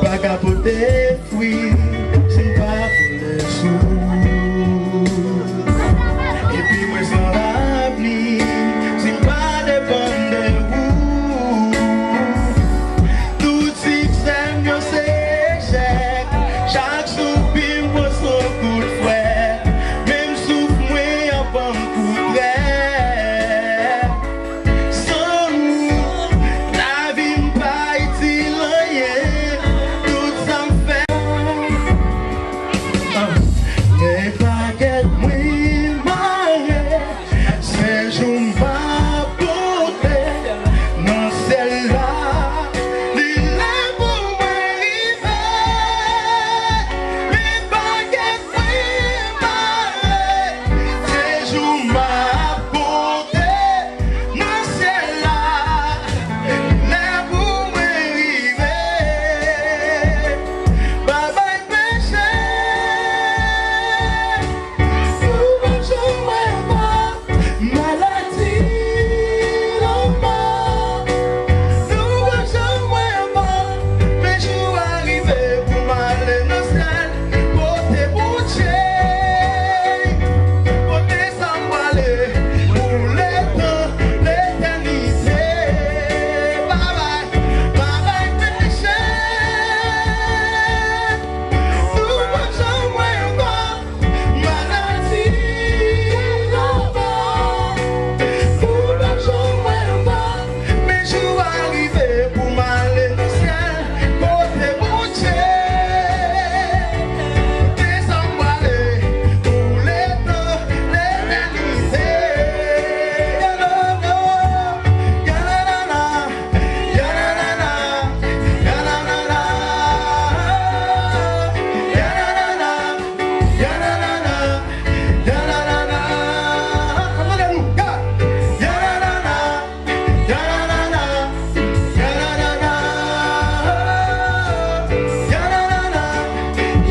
Pas capoter, oui, c'est pas pour les sous. Et puis moi sans rappeler, c'est pas dépendre de vous. Tout système, yo c'est échec. Chaque soupir, moi son coup de fouet. Même souffle, moi y'a pas un coup de trait. Sans nous, la vie m'pas utile rien. Tout ça m'fait. Mais baguette, oui, marée. C'est jour m'pas porter. Non, celle-là, l'île pour m'arriver. Mais baguette, oui, marée. C'est jour m'pas porter. Non, celle-là, l'île pour m'arriver. Bye bye péché. Souvent je m'aime pas. Maladie, l'enfant. Souvent je m'aime pas. Mais je suis arrivé pour m'aller dans ciel. Côté bouché. Côté s'emballer. Pour les temps, l'éternité. Bye bye. Bye bye péché. Souvent je m'aime pas. Maladie, l'enfant. Souvent je m'aime pas. Mais je suis arrivé pour m'aller dans ciel. Côté bouché. Côté s'emballer. Pour les temps, l'éternité. Yanana, yanana, yanana, yanana, yanana, yanana. Regardez-nous, gars. Yanana, yanana, yanana,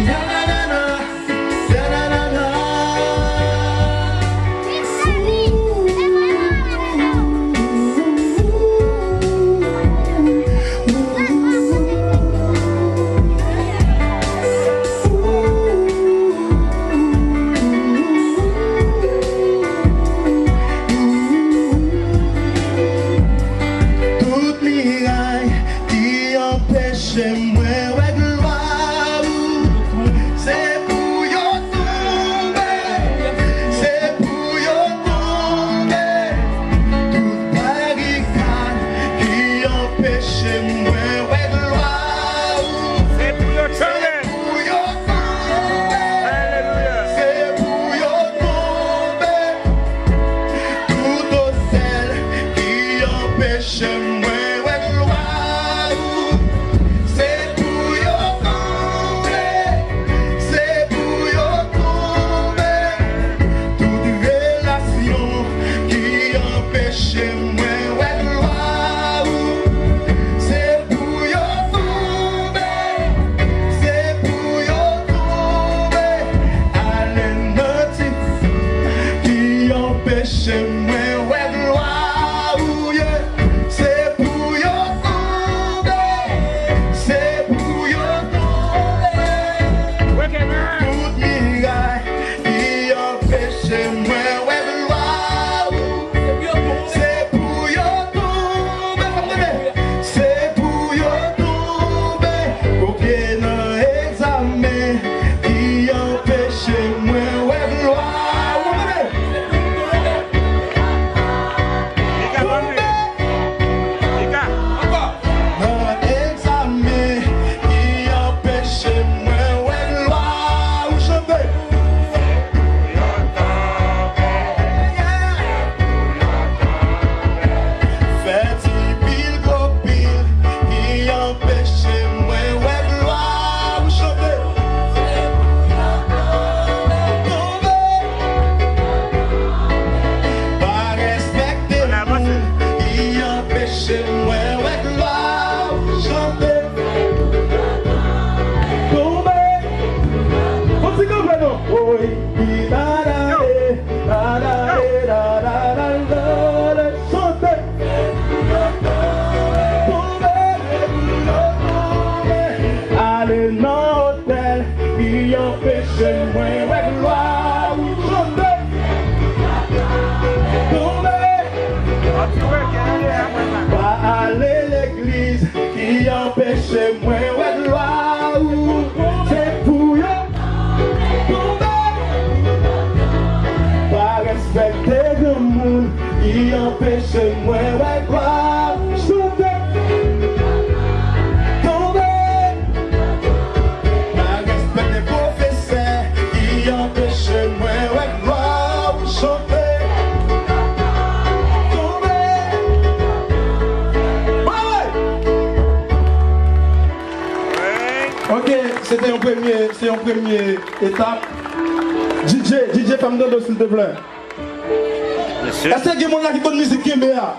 yanana, yanana, toute miraille qui empêche moi ouais gloire. C'est pour yo tomber, c'est pour yo tomber. Toute barricade qui empêche moi ouais gloire. C'est pour your C'est children. pour yo tomber, Hallelujah. c'est pour yo tomber. Tout hôtel qui empêche moi ouais gloire. C'est pour yo tomber, c'est pour yo tomber. Toute relation qui empêche moi ouais gloire. C'est pour empêche moi ouais gloire c'est pour yo pas respecter le monde il empêche moi ouais gloire chanter tomber pas respecter professeur il empêche moi ouais gloire chanter. Ok, c'était une première étape. DJ Femme Dodo, s'il te plaît. Bien sûr. Est-ce qu'il y a des gens qui font de musique qui est meilleure?